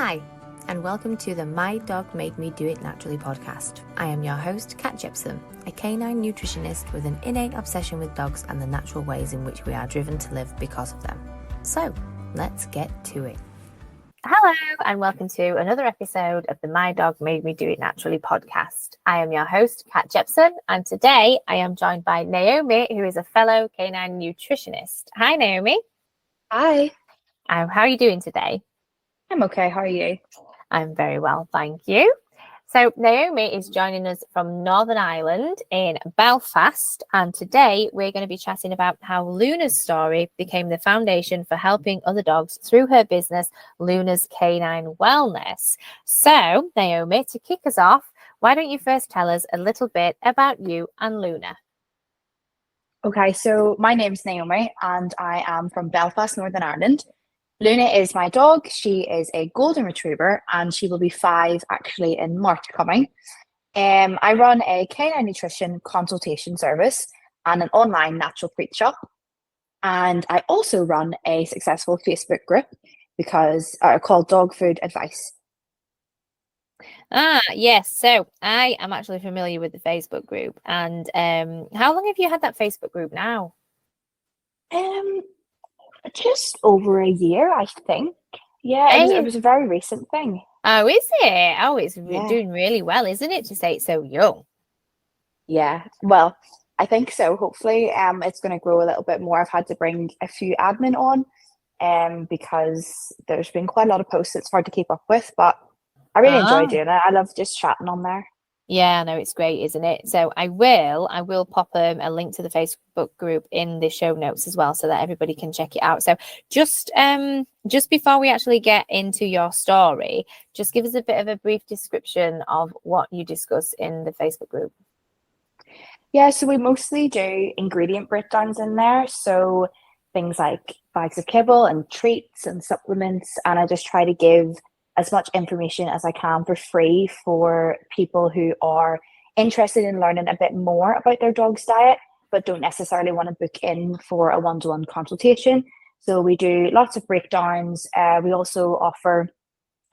Hi, and welcome to the My Dog Made Me Do It Naturally podcast. I am your host, Kat Jepson, a canine nutritionist with an innate obsession with dogs and the natural ways in which we are driven to live because of them. So, let's get to it. Hello, and welcome to another episode of the My Dog Made Me Do It Naturally podcast. I am your host, Kat Jepson, and today I am joined by Naomi, who is a fellow canine nutritionist. Hi, Naomi. Hi. How are you doing today? I'm okay. How are you? I'm very well, thank you. So Naomi is joining us from Northern Ireland in Belfast, and today we're going to be chatting about how Luna's story became the foundation for helping other dogs through her business, Luna's Canine Wellness. So Naomi, to kick us off, why don't you first tell us a little bit about you and Luna? Okay, so my name's Naomi and I am from Belfast, Northern Ireland. Luna is my dog. She is a golden retriever and she will be 5 actually in March coming. I run a canine nutrition consultation service and an online natural treat shop. And I also run a successful Facebook group called Dog Food Advice. Yes. So I am actually familiar with the Facebook group. And how long have you had that Facebook group now? Just over a year, I think. Yeah, it was a very recent thing. Oh, is it? Oh, it's doing really well, isn't it, to say it's so young? Yeah, well, I think so. Hopefully, it's going to grow a little bit more. I've had to bring a few admin on, because there's been quite a lot of posts it's hard to keep up with, but I really enjoy doing it. I love just chatting on there. Yeah, no, it's great, isn't it? So I will pop a link to the Facebook group in the show notes as well, so that everybody can check it out. So just before we actually get into your story, just give us a bit of a brief description of what you discuss in the Facebook group. Yeah, so we mostly do ingredient breakdowns in there. So things like bags of kibble and treats and supplements, and I just try to give as much information as I can for free for people who are interested in learning a bit more about their dog's diet, but don't necessarily want to book in for a one-to-one consultation. So we do lots of breakdowns. We also offer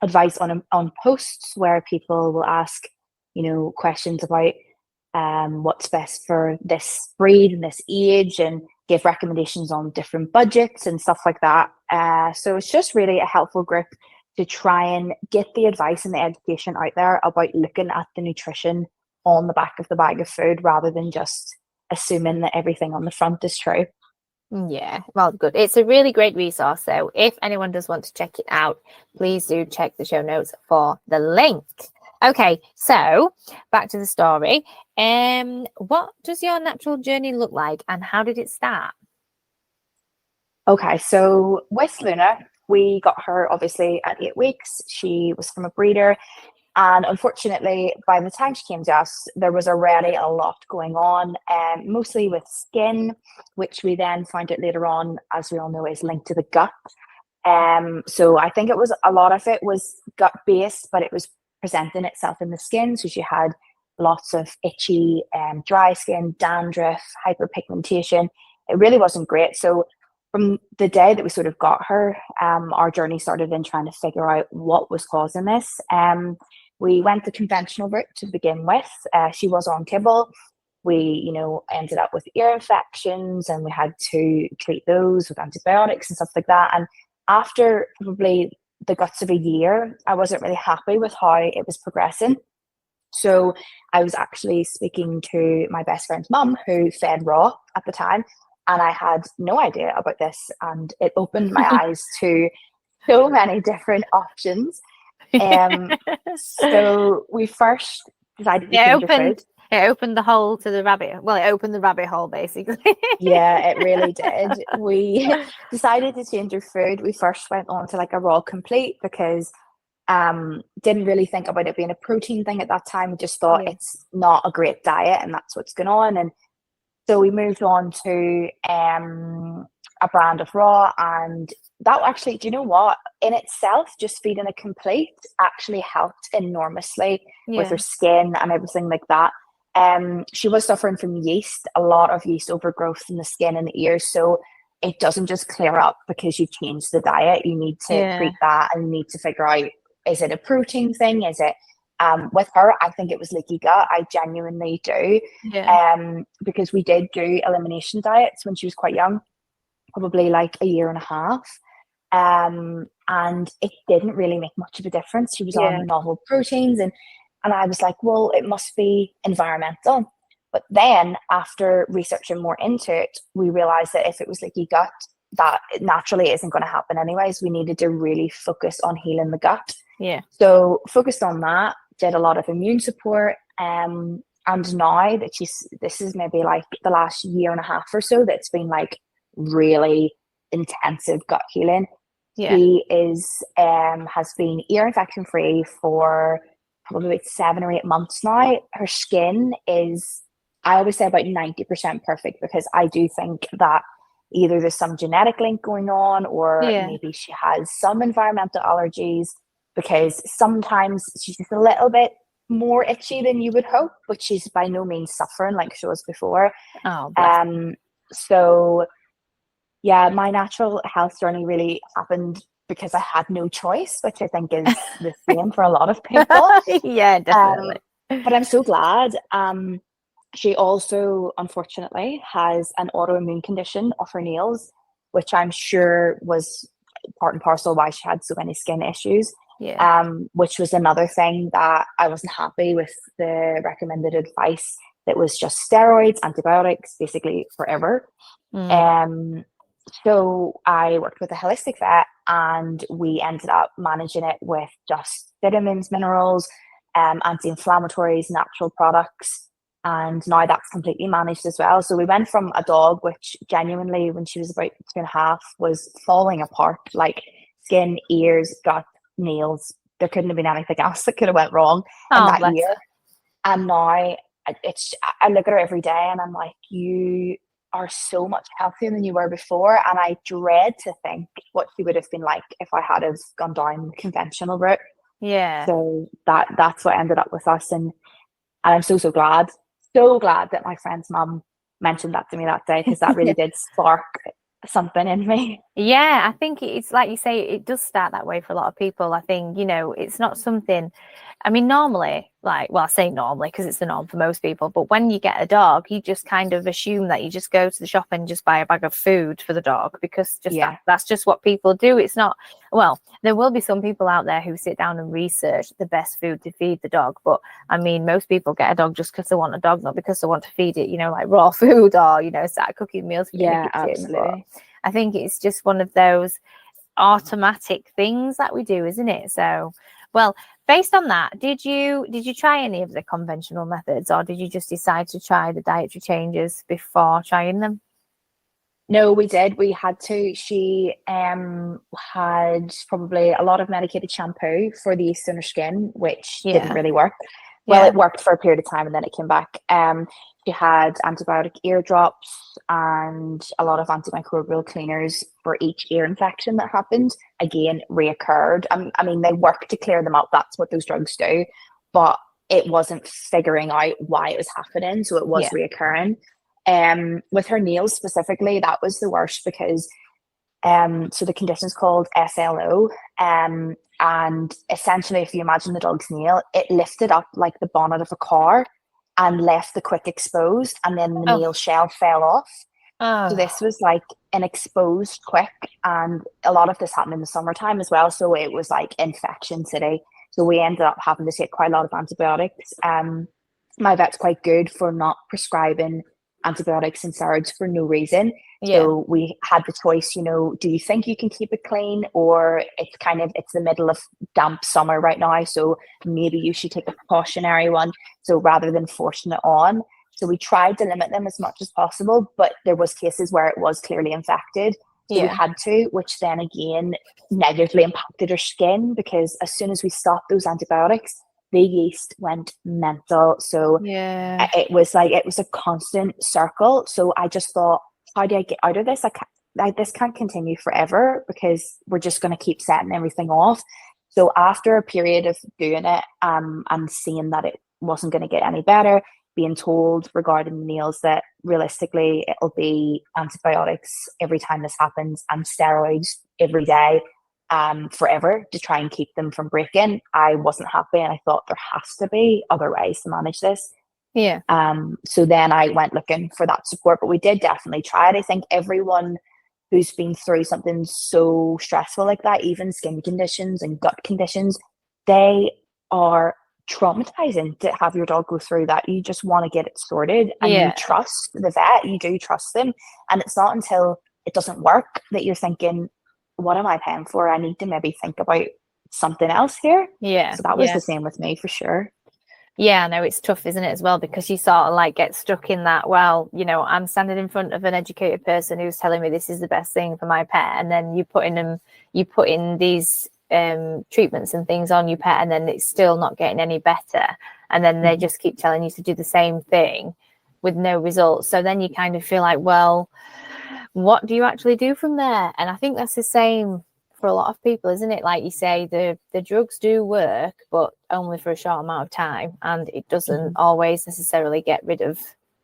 advice on posts where people will ask, questions about what's best for this breed and this age, and give recommendations on different budgets and stuff like that. So it's just really a helpful group to try and get the advice and the education out there about looking at the nutrition on the back of the bag of food rather than just assuming that everything on the front is true. Yeah, well, good. It's a really great resource. So if anyone does want to check it out, please do check the show notes for the link. Okay, so back to the story. What does your natural journey look like and how did it start? Okay, so with Luna, we got her obviously at 8 weeks. She was from a breeder. And unfortunately, by the time she came to us, there was already a lot going on, mostly with skin, which we then found out later on, as we all know, is linked to the gut. So I think a lot of it was gut based, but it was presenting itself in the skin. So she had lots of itchy, dry skin, dandruff, hyperpigmentation. It really wasn't great. So from the day that we sort of got her, our journey started in trying to figure out what was causing this. We went the conventional route to begin with. She was on kibble. We, ended up with ear infections and we had to treat those with antibiotics and stuff like that. And after probably the guts of a year, I wasn't really happy with how it was progressing. So I was actually speaking to my best friend's mum, who fed raw at the time. And I had no idea about this, and it opened my eyes to so many different options. So we first decided to change our food. It opened the hole to the rabbit. Well, it opened the rabbit hole, basically. Yeah, it really did. We decided to change our food. We first went on to like a raw complete because didn't really think about it being a protein thing at that time. We just thought it's not a great diet and that's what's going on. And so we moved on to a brand of raw, and that actually, do you know what? In itself, just feeding a complete actually helped enormously with her skin and everything like that. She was suffering from yeast, a lot of yeast overgrowth in the skin and the ears. So it doesn't just clear up because you've changed the diet. You need to treat that and you need to figure out is it a protein thing? Is it with her, I think it was leaky gut. I genuinely do. Because we did do elimination diets when she was quite young, probably like a year and a half. And it didn't really make much of a difference. She was on novel proteins, and I was like, well, it must be environmental. But then after researching more into it, we realized that if it was leaky gut, that it naturally isn't going to happen anyways. We needed to really focus on healing the gut. So focused on that, did a lot of immune support. And now that this is maybe like the last year and a half or so that's been like really intensive gut healing. She is has been ear infection free for probably like 7 or 8 months now. Her skin is, I always say, about 90% perfect, because I do think that either there's some genetic link going on, or maybe she has some environmental allergies, because sometimes she's just a little bit more itchy than you would hope, but she's by no means suffering like she was before. So yeah, my natural health journey really happened because I had no choice, which I think is the same for a lot of people. Yeah, definitely. But I'm so glad. She also, unfortunately, has an autoimmune condition of her nails, which I'm sure was part and parcel why she had so many skin issues. Which was another thing that I wasn't happy with, the recommended advice that was just steroids, antibiotics, basically forever. So I worked with a holistic vet, and we ended up managing it with just vitamins, minerals, anti-inflammatories, natural products. And now that's completely managed as well. So we went from a dog, which genuinely, when she was about 2.5, was falling apart, like skin, ears, gut, nails. There couldn't have been anything else that could have went wrong in that year. And now I look at her every day and I'm like, you are so much healthier than you were before. And I dread to think what she would have been like if I had have gone down the conventional route. So that's what ended up with us. And I'm so glad that my friend's mum mentioned that to me that day, because that really did spark something in me. I think it's like you say, it does start that way for a lot of people. I think, it's not something, I mean, normally, like, well, I say normally because it's the norm for most people, but when you get a dog, you just kind of assume that you just go to the shop and just buy a bag of food for the dog, because that's just what people do. It's not, well, there will be some people out there who sit down and research the best food to feed the dog, but I mean, most people get a dog just because they want a dog, not because they want to feed it, like raw food, or start cooking meals for in the kitchen. Absolutely. But I think it's just one of those automatic things that we do, isn't it? So, well, based on that, did you try any of the conventional methods, or did you just decide to try the dietary changes before trying them? No, we did. We had to. She had probably a lot of medicated shampoo for the yeast in her skin, which didn't really work. Well, it worked for a period of time and then it came back. She had antibiotic ear drops and a lot of antimicrobial cleaners for each ear infection that happened. Again, reoccurred. I mean, they work to clear them up. That's what those drugs do. But it wasn't figuring out why it was happening. So it was reoccurring. With her nails specifically, that was the worst, because so the condition is called SLO. And essentially, if you imagine the dog's nail, it lifted up like the bonnet of a car and left the quick exposed, and then the nail shell fell off. So this was like an exposed quick, and a lot of this happened in the summertime as well. So it was like infection city. So we ended up having to take quite a lot of antibiotics. My vet's quite good for not prescribing antibiotics and steroids for no reason. So we had the choice, do you think you can keep it clean, or it's the middle of damp summer right now, so maybe you should take a precautionary one. So rather than forcing it on, so we tried to limit them as much as possible, but there was cases where it was clearly infected. So we had to, which then again negatively impacted her skin, because as soon as we stopped those antibiotics, the yeast went mental. So it was a constant circle. So I just thought, how do I get out of this? This can't continue forever, because we're just going to keep setting everything off. So after a period of doing it, and seeing that it wasn't going to get any better, being told regarding the nails that realistically it'll be antibiotics every time this happens and steroids every day, forever to try and keep them from breaking. I wasn't happy, and I thought there has to be other ways to manage this. Yeah. So then I went looking for that support, but we did definitely try it. I think everyone who's been through something so stressful like that, even skin conditions and gut conditions, they are traumatizing to have your dog go through that. You just want to get it sorted, and you trust the vet, you do trust them. And it's not until it doesn't work that you're thinking, what am I paying for? I need to maybe think about something else here. Yeah. So that was the same with me for sure. Yeah, no, it's tough, isn't it, as well, because you sort of like get stuck in that, well, you know, I'm standing in front of an educated person who's telling me this is the best thing for my pet, and then you put in these treatments and things on your pet, and then it's still not getting any better, and then they just keep telling you to do the same thing with no results. So then you kind of feel like, well, what do you actually do from there? And I think that's the same for a lot of people, isn't it? Like you say, the drugs do work, but only for a short amount of time, and it doesn't always necessarily get rid of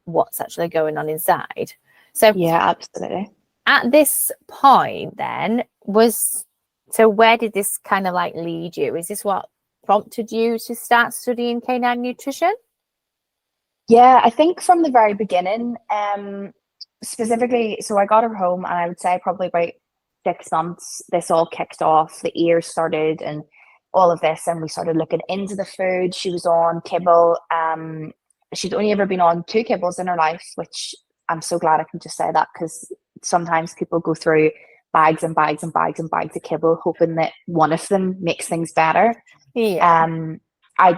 what's actually going on inside. So yeah, absolutely. At this point then, where did this kind of like lead you? Is this what prompted you to start studying canine nutrition? Yeah, I think from the very beginning, specifically, so I got her home, and I would say probably about 6 months, this all kicked off. The ears started and all of this, and we started looking into the food. She was on kibble. She'd only ever been on 2 kibbles in her life, which I'm so glad I can just say that, because sometimes people go through bags and bags and bags and bags of kibble, hoping that one of them makes things better. Yeah. I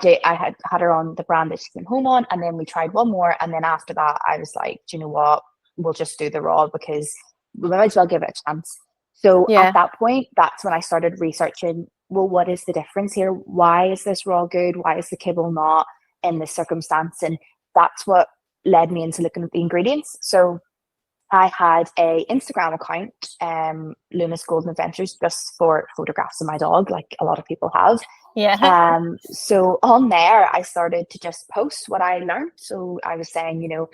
had her on the brand that she came home on, and then we tried one more, and then after that I was like, do you know what, we'll just do the raw, because we might as well give it a chance. So at that point, that's when I started researching, well, what is the difference here? Why is this raw good? Why is the kibble not in this circumstance? And that's what led me into looking at the ingredients. So I had a Instagram account, Luna's Golden Adventures, just for photographs of my dog, like a lot of people have. Yeah. So on there, I started to just post what I learned. So I was saying, you know,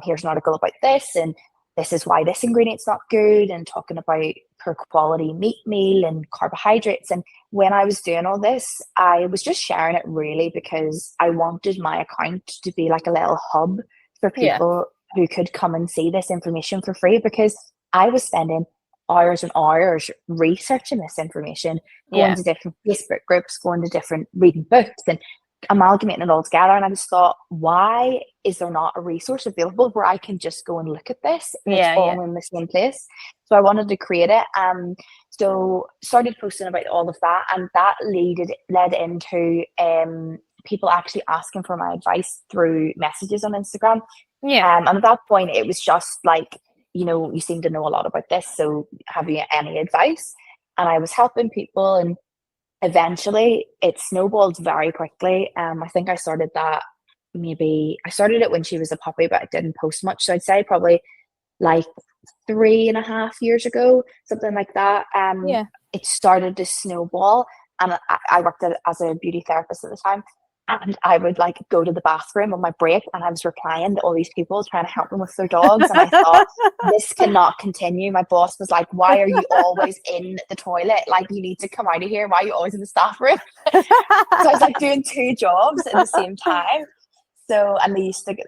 here's an article about this, and this is why this ingredient's not good, and talking about poor quality meat meal and carbohydrates. And when I was doing all this, I was just sharing it really because I wanted my account to be like a little hub for people who could come and see this information for free, because I was spending hours and hours researching this information, going to different Facebook groups, going to different reading books, and amalgamating it all together. And I just thought, why is there not a resource available where I can just go and look at this, and it's all in the same place? So I wanted to create it. So started posting about all of that, and that led into people actually asking for my advice through messages on Instagram. And at that point, it was just like, you know, you seem to know a lot about this, so have you any advice? And I was helping people, and eventually it snowballed very quickly. I think I started it when she was a puppy, but I didn't post much. So I'd say probably like 3.5 years ago, something like that. It started to snowball, and I worked as a beauty therapist at the time. And I would like go to the bathroom on my break, and I was replying to all these people trying to help them with their dogs. And I thought, this cannot continue. My boss was like, why are you always in the toilet? Like, you need to come out of here. Why are you always in the staff room? So I was like doing 2 jobs at the same time. So, and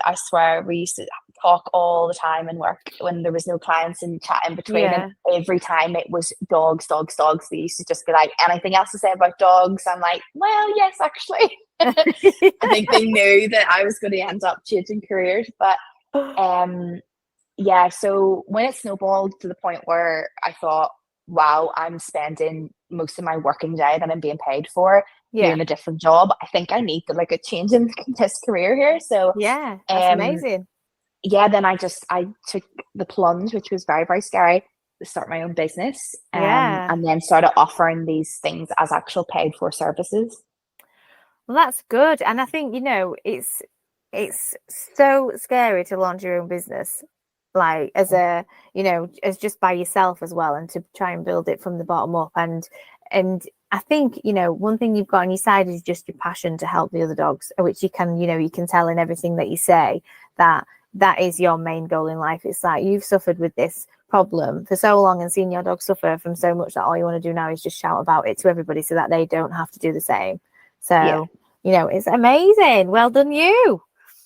I swear, we used to talk all the time and work when there was no clients, and chat in between. And every time it was dogs, dogs, dogs. They used to just be like, anything else to say about dogs? I'm like, well, yes, actually. I think they knew that I was going to end up changing careers. But so when it snowballed to the point where I thought, wow, I'm spending most of my working day that I'm being paid for doing a different job. I think I need to like a change in this career here. So that's amazing. Then I took the plunge, which was very, very scary, to start my own business. And then started offering these things as actual paid for services. Well, that's good. And I think, you know, it's so scary to launch your own business, like as just by yourself as well, and to try and build it from the bottom up. And I think, you know, one thing you've got on your side is just your passion to help the other dogs, which you can tell in everything that you say that is your main goal in life. It's like you've suffered with this problem for so long and seen your dog suffer from so much that all you want to do now is just shout about it to everybody so that they don't have to do the same. So, it's amazing. Well done, you.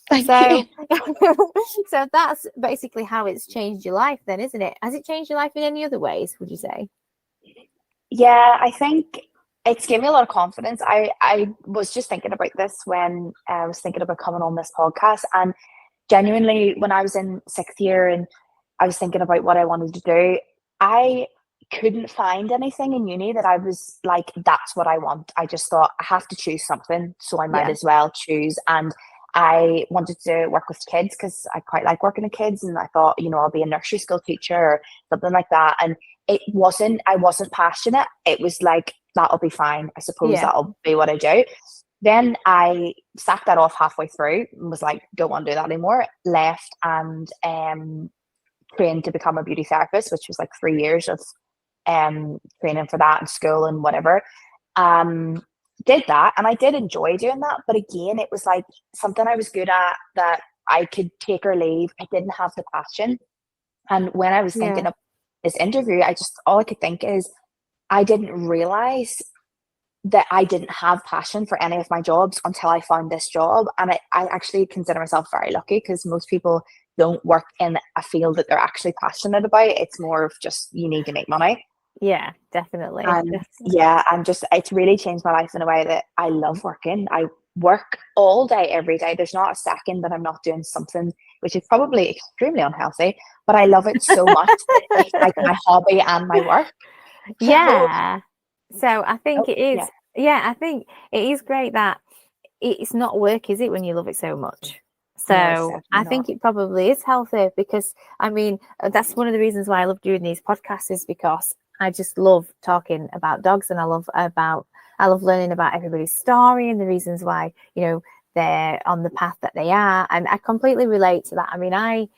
Thank So, you. so that's basically how it's changed your life then, isn't it? Has it changed your life in any other ways, would you say? Yeah, I think it's given me a lot of confidence. I was just thinking about this when I was thinking about coming on this podcast, and genuinely, when I was in 6th year and I was thinking about what I wanted to do, I couldn't find anything in uni that I was like, that's what I want. I just thought I have to choose something, so I might as well choose. And I wanted to work with kids because I quite like working with kids, and I thought, I'll be a nursery school teacher or something like that. And I wasn't passionate. It was like, that'll be fine. I suppose that'll be what I do. Then I sacked that off halfway through and was like, don't want to do that anymore. Left and trained to become a beauty therapist, which was like 3 years of training for that in school and whatever. Did that, and I did enjoy doing that. But again, it was like something I was good at that I could take or leave. I didn't have the passion. And when I was thinking of this interview, all I could think is I didn't realize that I didn't have passion for any of my jobs until I found this job. And I actually consider myself very lucky, because most people don't work in a field that they're actually passionate about. It's more of just, you need to make money. Yeah, definitely. And it's really changed my life in a way that I love working. I work all day, every day. There's not a second that I'm not doing something, which is probably extremely unhealthy, but I love it so much. It's like my hobby and my work. Yeah. So I think it is. Yeah, I think it is great that it's not work, is it, when you love it so much? So No, I think it probably is healthy, because I mean, that's one of the reasons why I love doing these podcasts, is because I just love talking about dogs, and I love learning about everybody's story and the reasons why, they're on the path that they are. And I completely relate to that. I mean, I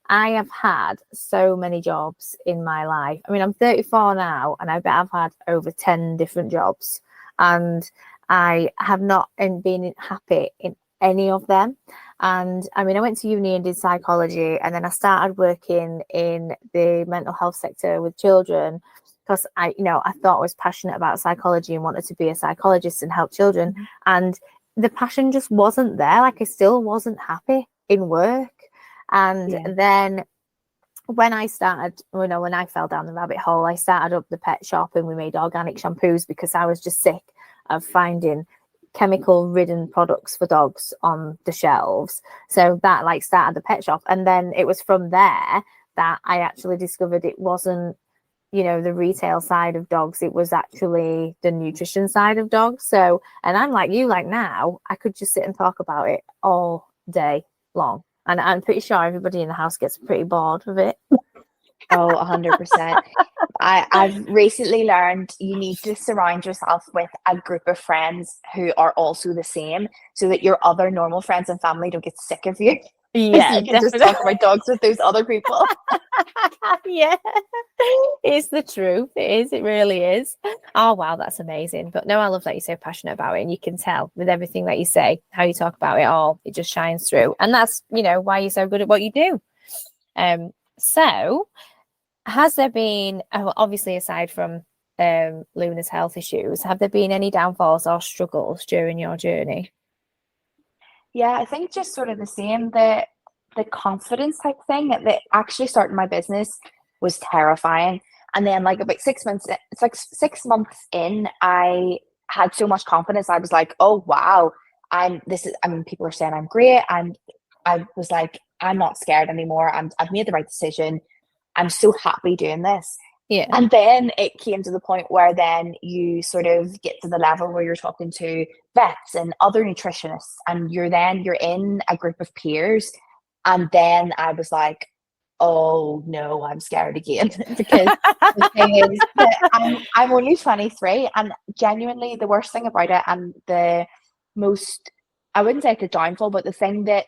have had so many jobs in my life. I mean, I'm 34 now, and I bet I've had over 10 different jobs, and I have not been happy in any of them. And I mean, I went to uni and did psychology, and then I started working in the mental health sector with children, because I thought I was passionate about psychology and wanted to be a psychologist and help children. And the passion just wasn't there. Like, I still wasn't happy in work. And then when I started, when I fell down the rabbit hole, I started up the pet shop, and we made organic shampoos, because I was just sick of finding chemical ridden products for dogs on the shelves. So that started the pet shop. And then it was from there that I actually discovered it wasn't, the retail side of dogs, it was actually the nutrition side of dogs. So, and I'm like you, like now, I could just sit and talk about it all day long. And I'm pretty sure everybody in the house gets pretty bored of it. Oh, 100%. I've recently learned you need to surround yourself with a group of friends who are also the same, so that your other normal friends and family don't get sick of you. Yeah, you can just talk about dogs with those other people. Yeah, it's the truth. It is. It really is. Oh, wow, that's amazing. But no, I love that you're so passionate about it, and you can tell with everything that you say, how you talk about it all. It just shines through, and that's why you're so good at what you do. So, has there been, obviously aside from Luna's health issues, have there been any downfalls or struggles during your journey? Yeah, I think just sort of the same, the confidence type thing. That actually starting my business was terrifying. And then about 6 months, it's like 6 months in, I had so much confidence. I was like, oh wow, people are saying I'm great. And I was like, I'm not scared anymore. I've made the right decision. I'm so happy doing this. Yeah. And then it came to the point where then you sort of get to the level where you're talking to vets and other nutritionists, and you're in a group of peers. And then I was like, oh no, I'm scared again. Because the thing is that I'm only 23, and genuinely the worst thing about it, and the most, I wouldn't say it's a downfall, but the thing that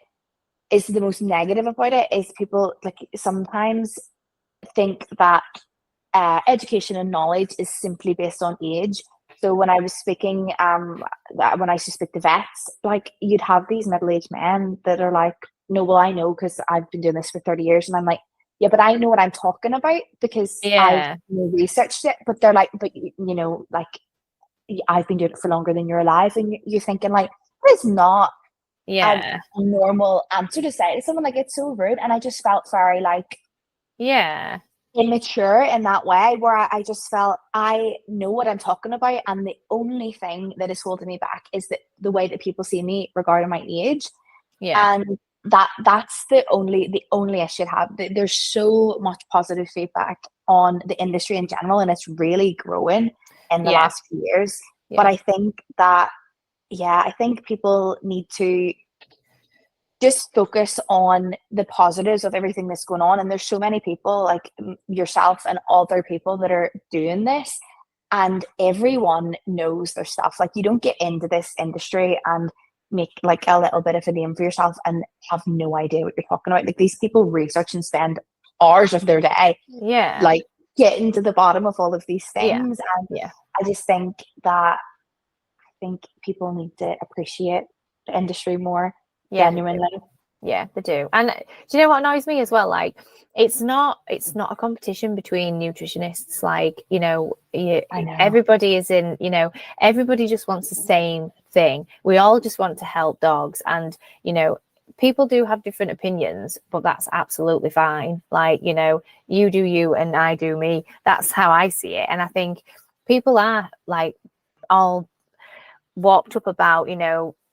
is the most negative about it is people sometimes think that education and knowledge is simply based on age. So when I was speaking, when I used to speak to vets, you'd have these middle-aged men that are like, no, well, I know because I've been doing this for 30 years. And I'm like, yeah, but I know what I'm talking about because I've Yeah. researched it. But they're like, but like I've been doing it for longer than you're alive, and you're thinking like, it's not a Yeah. normal answer to say to someone. Like, it's so rude, and I just felt very like Yeah. immature in that way, where I just felt I know what I'm talking about, and the only thing that is holding me back is that the way that people see me regarding my age. Yeah. And that's the only issue I have. There's so much positive feedback on the industry in general, and it's really growing in the Yeah. last few years. But Yeah. I think that, yeah, I think people need to just focus on the positives of everything that's going on. And there's so many people like yourself and other people that are doing this, and everyone knows their stuff. Like, you don't get into this industry and make like a little bit of a name for yourself and have no idea what you're talking about. Like, these people research and spend hours of their day Yeah. like getting to the bottom of all of these Yeah. things. And Yeah. I just think that I think people need to appreciate the industry more, Yeah, they do. genuinely. Yeah, they do. And do you know what annoys me as well? Like, it's not a competition between nutritionists. Like, I know. everybody is in, everybody just wants the same thing. We all just want to help dogs. And, people do have different opinions, but that's absolutely fine. Like, you do you and I do me. That's how I see it. And I think people are like all warped up about,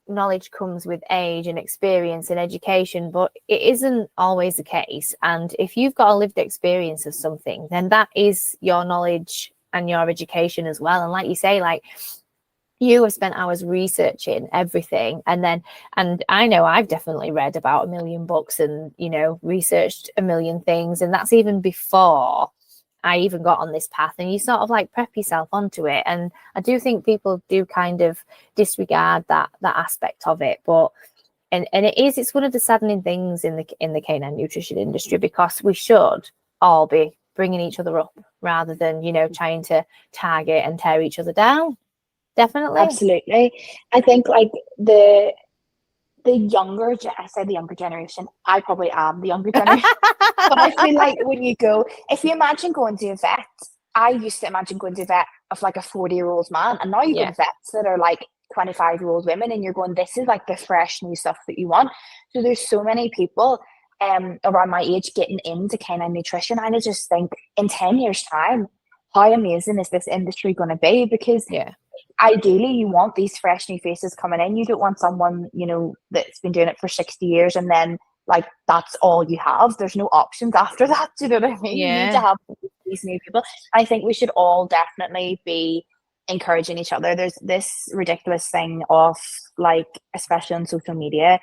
knowledge comes with age and experience and education, but it isn't always the case. And if you've got a lived experience of something, then that is your knowledge and your education as well. And like you say, like, you have spent hours researching everything, and I know I've definitely read about a million books and researched a million things, and that's even before I even got on this path. And you sort of like prep yourself onto it, and I do think people do kind of disregard that aspect of it. But and it's one of the saddening things in the canine nutrition industry, because we should all be bringing each other up rather than trying to target and tear each other down. Definitely. Absolutely. I think like the younger, I say the younger generation, I probably am the younger generation, but I feel like when you go, if you imagine going to a vet, I used to imagine going to a vet of like a 40-year-old man, and now you go Yeah. to vets that are like 25-year-old women, and you're going, this is like the fresh new stuff that you want. So there's so many people around my age getting into canine nutrition, and I just think in 10 years' time, how amazing is this industry going to be? Because Yeah. ideally you want these fresh new faces coming in. You don't want someone that's been doing it for 60 years and then like that's all you have. There's no options after that. Do you know what I mean? You need to Yeah. have these new people. I think we should all definitely be encouraging each other. There's this ridiculous thing of like, especially on social media,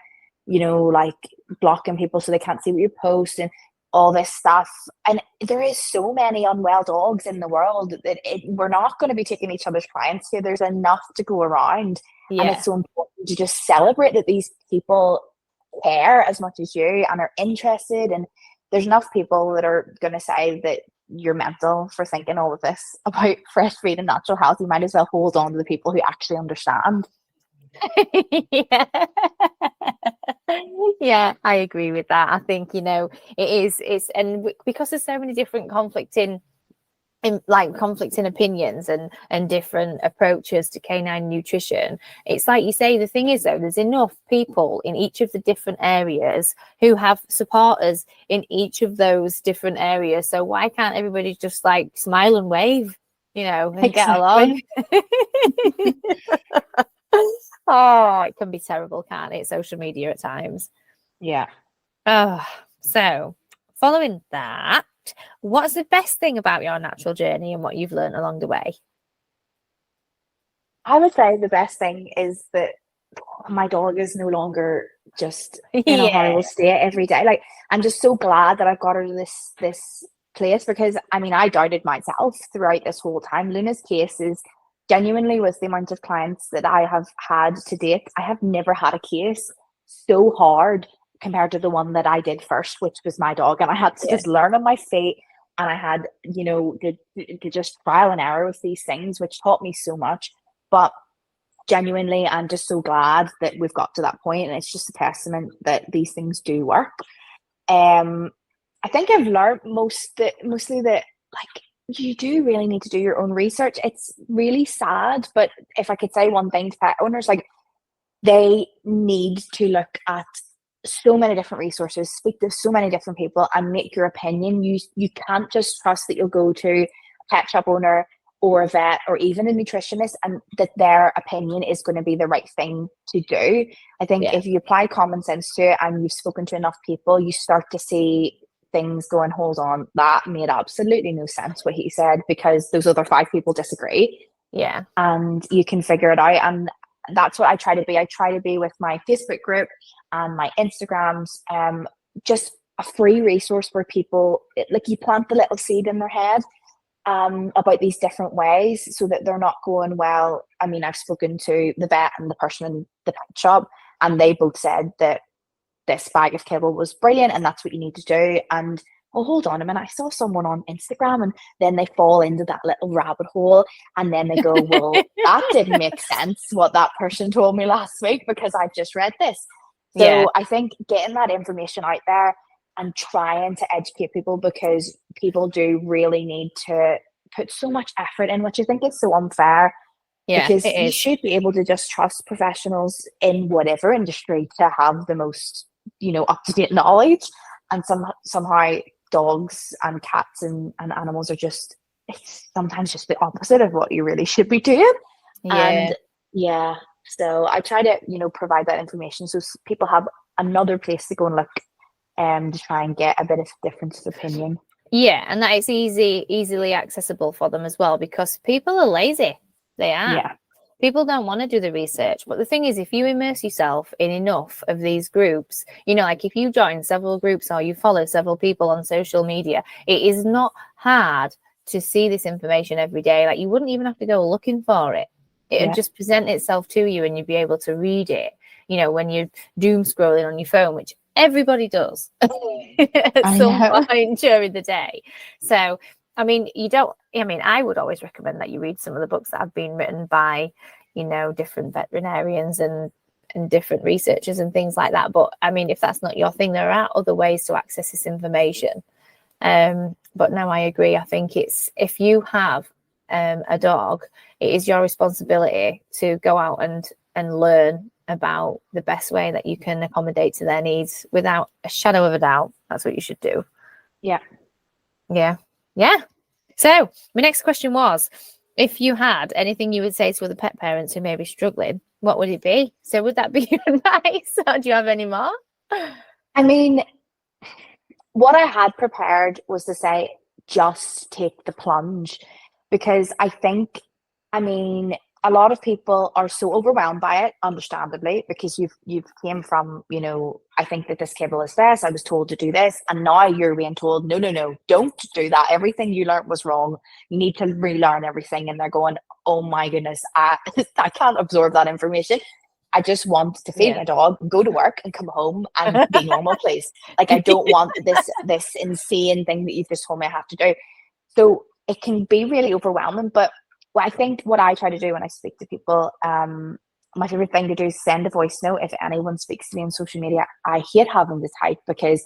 like blocking people so they can't see what you post and all this stuff. And there is so many unwell dogs in the world that we're not going to be taking each other's clients here. There's enough to go around. And Yeah. it's so important to just celebrate that these people care as much as you and are interested. And there's enough people that are going to say that you're mental for thinking all of this about fresh food and natural health. You might as well hold on to the people who actually understand. Yeah. Yeah, I agree with that. I think, because there's so many different conflicting opinions and different approaches to canine nutrition, it's like you say, the thing is though, there's enough people in each of the different areas who have supporters in each of those different areas. So why can't everybody just like smile and wave, and get along? Oh, it can be terrible, can't it? Social media at times. Yeah. Oh, so following that, what's the best thing about your natural journey and what you've learned along the way? I would say the best thing is that my dog is no longer just in a Yeah. horrible state every day. Like, I'm just so glad that I've got her to this place, because I mean, I doubted myself throughout this whole time. Luna's case is genuinely, with the amount of clients that I have had to date, I have never had a case so hard compared to the one that I did first, which was my dog. And I had to just learn on my feet, and I had, to just trial and error with these things, which taught me so much. But genuinely, I'm just so glad that we've got to that point, and it's just a testament that these things do work. I think I've learned mostly that like you do really need to do your own research. It's really sad, but if I could say one thing to pet owners, like they need to look at so many different resources, speak to so many different people, and make your opinion. You can't just trust that you'll go to a pet shop owner or a vet or even a nutritionist and that their opinion is going to be the right thing to do. I think if you apply common sense to it and you've spoken to enough people, you start to see things going, hold on, that made absolutely no sense what he said because those other 5 people disagree. Yeah. And you can figure it out. And that's what I try to be. I try to be with my Facebook group and my Instagrams, just a free resource where people, like you plant the little seed in their head about these different ways so that they're not going, well, I mean, I've spoken to the vet and the person in the pet shop and they both said that this bag of kibble was brilliant and that's what you need to do. And oh, hold on a minute, I saw someone on Instagram, and then they fall into that little rabbit hole and then they go, well, that didn't make sense what that person told me last week because I've just read this. So I think getting that information out there and trying to educate people, because people do really need to put so much effort in, which I think is so unfair. Because you should be able to just trust professionals in whatever industry to have the most, up-to-date knowledge. And somehow dogs and cats and animals are just, it's sometimes just the opposite of what you really should be doing. And so I try to, provide that information so people have another place to go and look to try and get a bit of difference of opinion. Yeah, and that is easily accessible for them as well, because people are lazy. They are. Yeah. People don't want to do the research. But the thing is, if you immerse yourself in enough of these groups, like if you join several groups or you follow several people on social media, it is not hard to see this information every day. Like you wouldn't even have to go looking for it. It would just present itself to you and you'd be able to read it, when you're doom scrolling on your phone, which everybody does at some point during the day. So, I would always recommend that you read some of the books that have been written by, different veterinarians and different researchers and things like that. But I mean, if that's not your thing, there are other ways to access this information. But no, I agree. I think if you have a dog, it is your responsibility to go out and learn about the best way that you can accommodate to their needs without a shadow of a doubt. That's what you should do. Yeah. So my next question was, if you had anything you would say to other pet parents who may be struggling, what would it be? So would that be your advice, or do you have any more? I mean, what I had prepared was to say, just take the plunge, because I think, a lot of people are so overwhelmed by it, understandably, because you've came from, I think that this kibble is this, I was told to do this, and now you're being told, no, don't do that. Everything you learned was wrong. You need to relearn everything. And they're going, oh my goodness, I can't absorb that information. I just want to feed my dog, go to work and come home and be normal, please. Like, I don't want this insane thing that you've just told me I have to do. So it can be really overwhelming, but I think what I try to do when I speak to people, my favorite thing to do is send a voice note. If anyone speaks to me on social media, I hate having to type because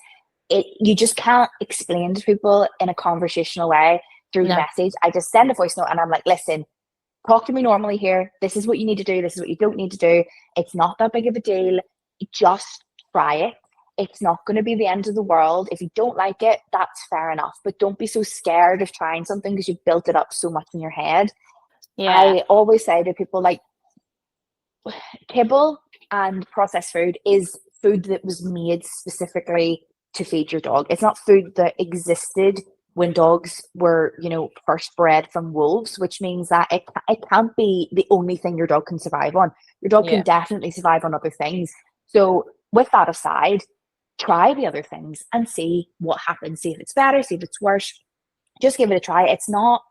you just can't explain to people in a conversational way through message. I just send a voice note and I'm like, listen, talk to me normally here. This is what you need to do. This is what you don't need to do. It's not that big of a deal. Just try it. It's not going to be the end of the world. If you don't like it, that's fair enough. But don't be so scared of trying something because you've built it up so much in your head. Yeah. I always say to people, like, kibble and processed food is food that was made specifically to feed your dog. It's not food that existed when dogs were, first bred from wolves, which means that it can't be the only thing your dog can survive on. Your dog can definitely survive on other things. So with that aside, try the other things and see what happens. See if it's better, see if it's worse. Just give it a try. It's not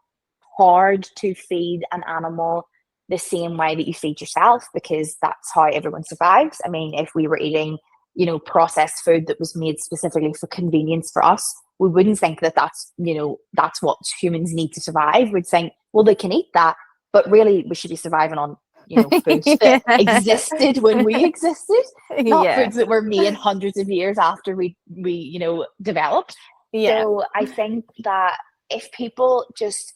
hard to feed an animal the same way that you feed yourself, because that's how everyone survives. I mean, if we were eating, processed food that was made specifically for convenience for us, we wouldn't think that that's what humans need to survive. We'd think, well, they can eat that, but really we should be surviving on, foods that existed when we existed, not foods that were made hundreds of years after we developed. Yeah. So I think that if people just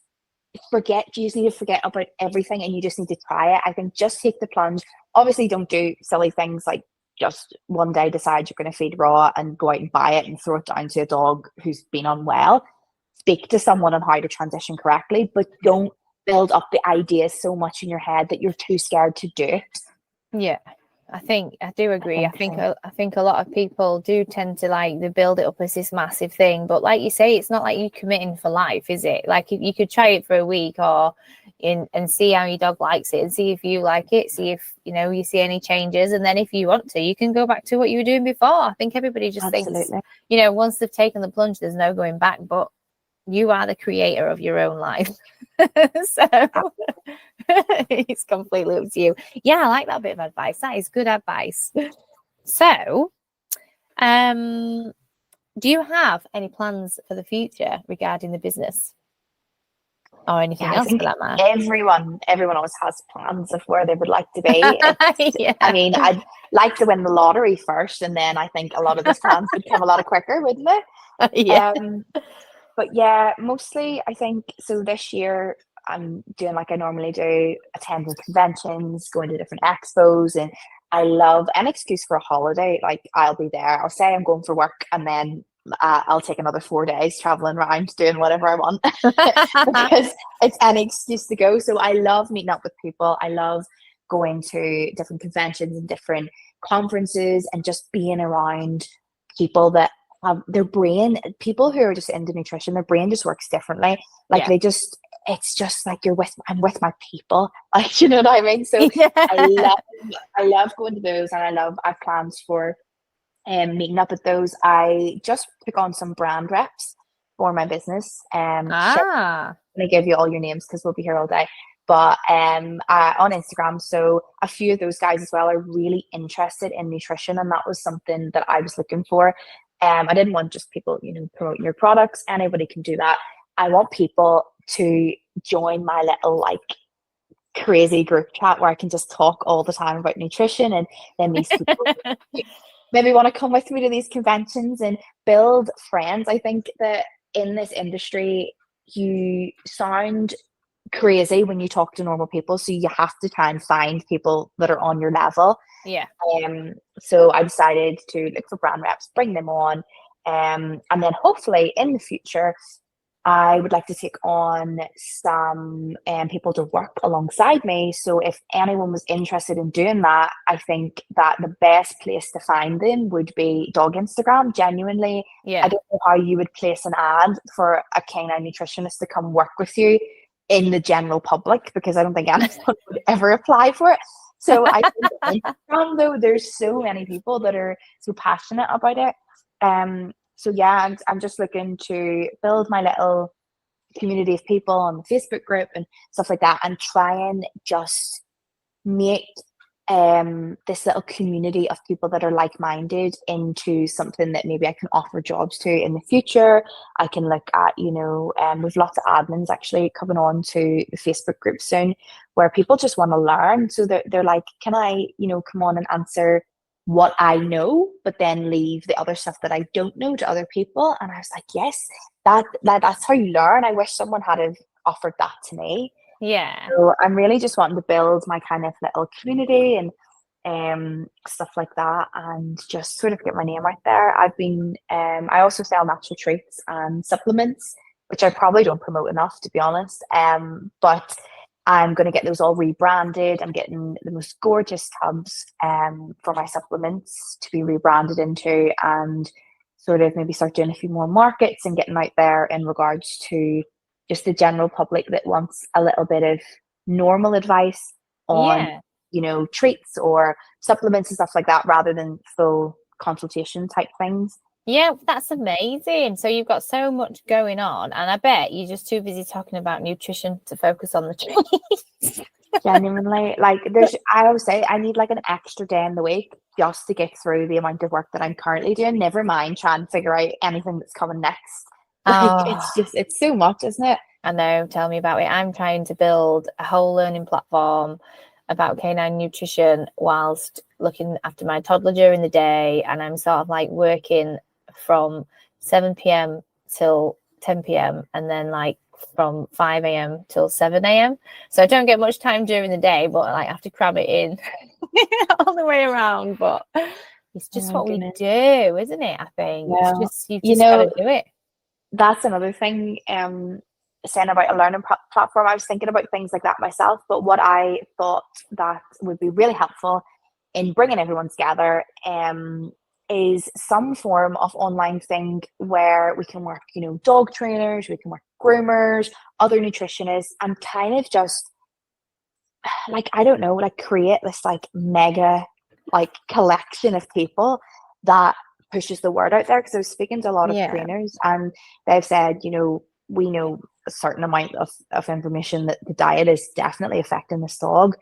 you just need to forget about everything and you just need to try it. I think just take the plunge. Obviously, don't do silly things like just one day decide you're going to feed raw and go out and buy it and throw it down to a dog who's been unwell. Speak to someone on how to transition correctly, but don't build up the ideas so much in your head that you're too scared to do it. Yeah, I do agree. I think so. I think a lot of people do tend to they build it up as this massive thing, but like you say, it's not like you're committing for life, is it? Like you could try it for a week or and see how your dog likes it and see if you like it, see if you see any changes, and then if you want to, you can go back to what you were doing before. I think everybody just thinks, once they've taken the plunge, there's no going back, but you are the creator of your own life. So it's completely up to you. Yeah, I like that bit of advice. That is good advice. So, do you have any plans for the future regarding the business or anything else for that matter? Everyone always has plans of where they would like to be. Yeah. I mean, I'd like to win the lottery first, and then I think a lot of those plans would come a lot quicker, wouldn't they? Yeah. But yeah, mostly I think so. This year I'm doing like I normally do, attending conventions, going to different expos, and I love an excuse for a holiday. Like I'll be there. I'll say I'm going for work, and then I'll take another 4 days traveling around doing whatever I want because it's an excuse to go. So I love meeting up with people. I love going to different conventions and different conferences and just being around people that their brain, people who are just into nutrition, their brain just works differently. Like it's just like I'm with my people. Like, you know what I mean? So I love going to those, and I have plans for meeting up at those. I just took on some brand reps for my business. I'm gonna give you all your names because we'll be here all day. But on Instagram, so a few of those guys as well are really interested in nutrition, and that was something that I was looking for. I didn't want just people, promoting your products. Anybody can do that. I want people to join my little crazy group chat where I can just talk all the time about nutrition, and then these people maybe want to come with me to these conventions and build friends. I think that in this industry, you sound crazy when you talk to normal people, so you have to try and find people that are on your level. So I decided to look for brand reps, bring them on, and then hopefully in the future I would like to take on some people to work alongside me. So if anyone was interested in doing that, I think that the best place to find them would be dog Instagram. Genuinely, I don't know how you would place an ad for a canine nutritionist to come work with you in the general public, because I don't think anyone would ever apply for it. So I think Instagram, though, there's so many people that are so passionate about it. So yeah, I'm just looking to build my little community of people on the Facebook group and stuff like that, and try and just make this little community of people that are like-minded into something that maybe I can offer jobs to in the future. I can look at, we've lots of admins actually coming on to the Facebook group soon, where people just want to learn. So they're like, can I, come on and answer what I know, but then leave the other stuff that I don't know to other people? And I was like, yes, that's how you learn. I wish someone had have offered that to me. So I'm really just wanting to build my kind of little community and stuff like that, and just sort of get my name out there. I've been I also sell natural treats and supplements, which I probably don't promote enough, to be honest. But I'm going to get those all rebranded. I'm getting the most gorgeous tubs for my supplements to be rebranded into, and sort of maybe start doing a few more markets and getting out there in regards to just the general public that wants a little bit of normal advice on, treats or supplements and stuff like that, rather than full consultation type things. Yeah, that's amazing. So you've got so much going on, and I bet you're just too busy talking about nutrition to focus on the treats. Genuinely, I always say I need an extra day in the week just to get through the amount of work that I'm currently doing. Never mind trying to figure out anything that's coming next. It's so much, isn't it? I know. Tell me about it. I'm trying to build a whole learning platform about canine nutrition whilst looking after my toddler during the day, and I'm sort of working from 7 p.m. till 10 p.m. and then like from 5 a.m. till 7 a.m. So I don't get much time during the day, but like I have to cram it in all the way around. But it's just what we do, isn't it? I think you've just got to do it. That's another thing. Saying about a learning platform, I was thinking about things like that myself. But what I thought that would be really helpful in bringing everyone together is some form of online thing where we can work, dog trainers, we can work groomers, other nutritionists, and kind of just like, I don't know, like create this like mega like collection of people that pushes the word out there. Because I was speaking to a lot of trainers and they've said, we know a certain amount of information that the diet is definitely affecting this dog.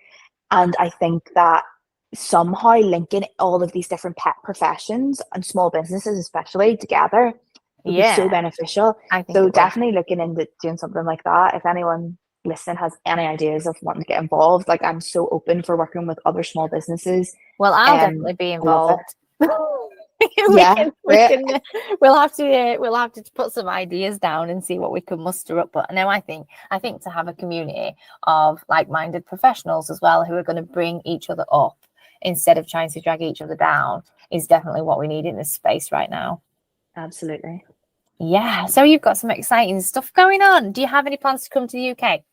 And I think that somehow linking all of these different pet professions and small businesses especially together would be so beneficial. So definitely looking into doing something like that. If anyone listening has any ideas of wanting to get involved, like I'm so open for working with other small businesses. Well, I'll definitely be involved. We'll have to put some ideas down and see what we can muster up. But no, I think to have a community of like-minded professionals as well who are going to bring each other up instead of trying to drag each other down is definitely what we need in this space right now. Absolutely. Yeah. So you've got some exciting stuff going on. Do you have any plans to come to the UK?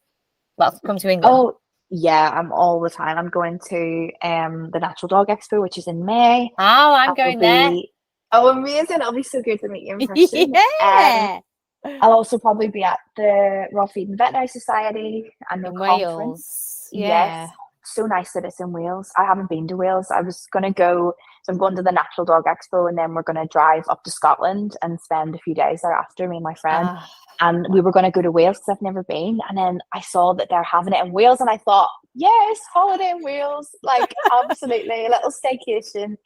Well, to come to England? Oh, yeah, I'm all the time. I'm going to the Natural Dog Expo, which is in May. Oh, I'm going there. Oh, amazing. It'll be so good to meet you in person. Yeah. I'll also probably be at the Raw Feed and Veterinary Society and the conference. Wales. Yes. So nice that it's in Wales. I haven't been to Wales. I was going to go, so I'm going to the Natural Dog Expo and then we're going to drive up to Scotland and spend a few days there after, me and my friend. And we were going to go to Wales because I've never been. And then I saw that they're having it in Wales and I thought, yes, holiday in Wales. Like, absolutely, a little staycation.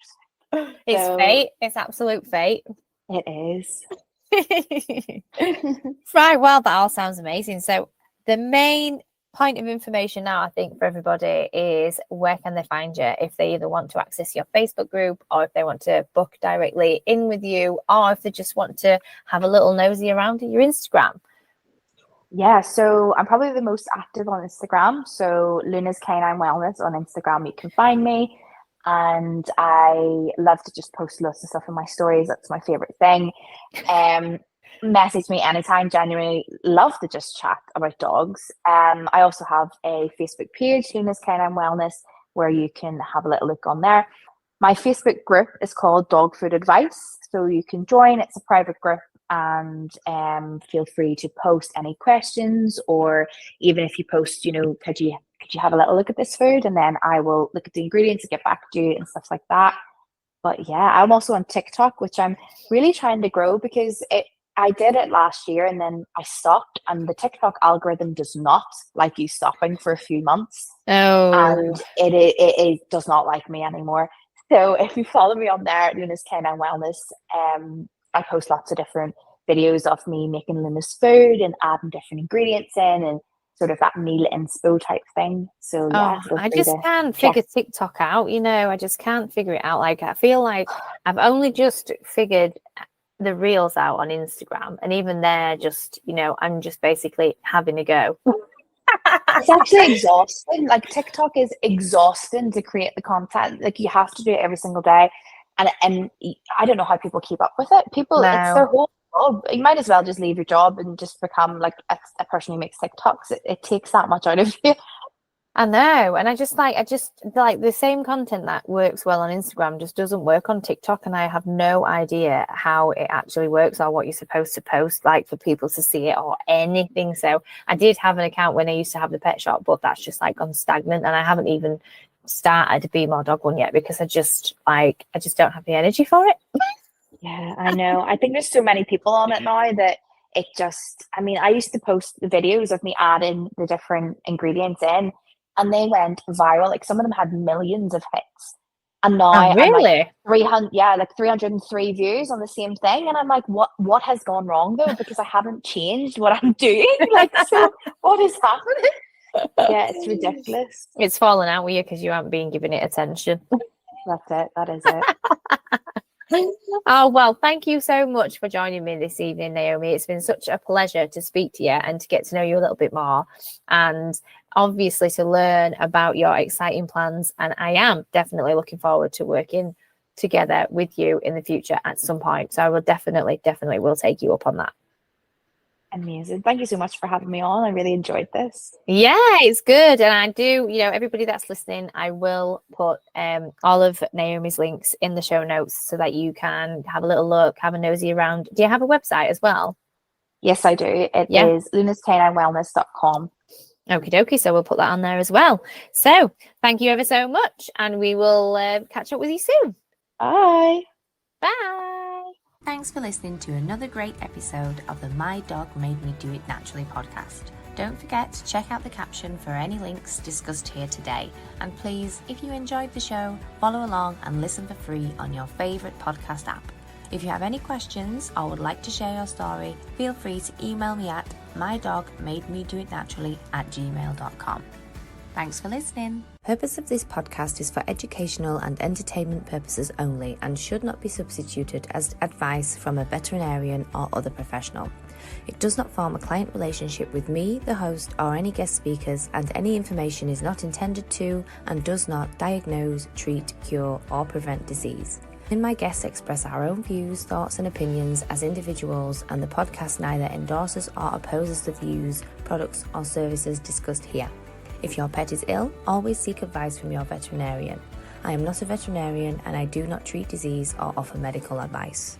It's fate. It's absolute fate. It is. Right. Well, that all sounds amazing. So the main point of information now, I think, for everybody is where can they find you if they either want to access your Facebook group or if they want to book directly in with you or if they just want to have a little nosy around at your Instagram. Yeah, so I'm probably the most active on Instagram. So Luna's Canine Wellness on Instagram, you can find me. And I love to just post lots of stuff in my stories. That's my favorite thing. Message me anytime. Genuinely love to just chat about dogs. I also have a Facebook page, Luna's Canine Wellness, where you can have a little look on there. My Facebook group is called Dog Food Advice, so you can join. It's a private group, and feel free to post any questions, or even if you post, could you have a little look at this food, and then I will look at the ingredients and get back to you and stuff like that. But yeah, I'm also on TikTok, which I'm really trying to grow because I did it last year and then I stopped, and the TikTok algorithm does not like you stopping for a few months. Oh. And it does not like me anymore. So if you follow me on there, Luna's Canine Wellness, I post lots of different videos of me making Luna's food and adding different ingredients in and sort of that meal inspo type thing. So yeah, I just can't figure TikTok out. I just can't figure it out. Like I feel like I've only just figured the reels out on Instagram, and even there, just I'm just basically having a go. It's actually exhausting. Like TikTok is exhausting to create the content. Like you have to do it every single day, and I don't know how people keep up with it. It's their whole job. You might as well just leave your job and just become like a person who makes TikToks. It takes that much out of you. I know, and I just like the same content that works well on Instagram just doesn't work on TikTok, and I have no idea how it actually works or what you're supposed to post like for people to see it or anything. So I did have an account when I used to have the pet shop, but that's just like gone stagnant, and I haven't even started a Be More Dog one yet because I just don't have the energy for it. Yeah, I know. I think there's so many people on it now that it just, I used to post the videos of me adding the different ingredients in, and they went viral. Like some of them had millions of hits. And now I'm like 303 views on the same thing. And I'm like, what has gone wrong though? Because I haven't changed what I'm doing. Like, so what is happening? Yeah, it's ridiculous. It's fallen out with you because you haven't been giving it attention. That's it. That is it. Oh, well, thank you so much for joining me this evening, Naomi. It's been such a pleasure to speak to you and to get to know you a little bit more, and obviously to learn about your exciting plans. And I am definitely looking forward to working together with you in the future at some point. So I will definitely will take you up on that. Amazing. Thank you so much for having me on. I really enjoyed this. Yeah, it's good. And I do, everybody that's listening, I will put all of Naomi's links in the show notes so that you can have a little look, have a nosy around. Do you have a website as well? Yes, I do. It is lunascaninewellness.com. Okie dokie. So we'll put that on there as well. So thank you ever so much. And we will catch up with you soon. Bye. Bye. Thanks for listening to another great episode of the My Dog Made Me Do It Naturally podcast. Don't forget to check out the caption for any links discussed here today. And please, if you enjoyed the show, follow along and listen for free on your favourite podcast app. If you have any questions or would like to share your story, feel free to email me at mydogmademedoitnaturally@gmail.com. Thanks for listening. Purpose of this podcast is for educational and entertainment purposes only and should not be substituted as advice from a veterinarian or other professional. It does not form a client relationship with me, the host, or any guest speakers, and any information is not intended to and does not diagnose, treat, cure, or prevent disease. And my guests express our own views, thoughts, and opinions as individuals, and the podcast neither endorses or opposes the views, products, or services discussed here. If your pet is ill, always seek advice from your veterinarian. I am not a veterinarian and I do not treat disease or offer medical advice.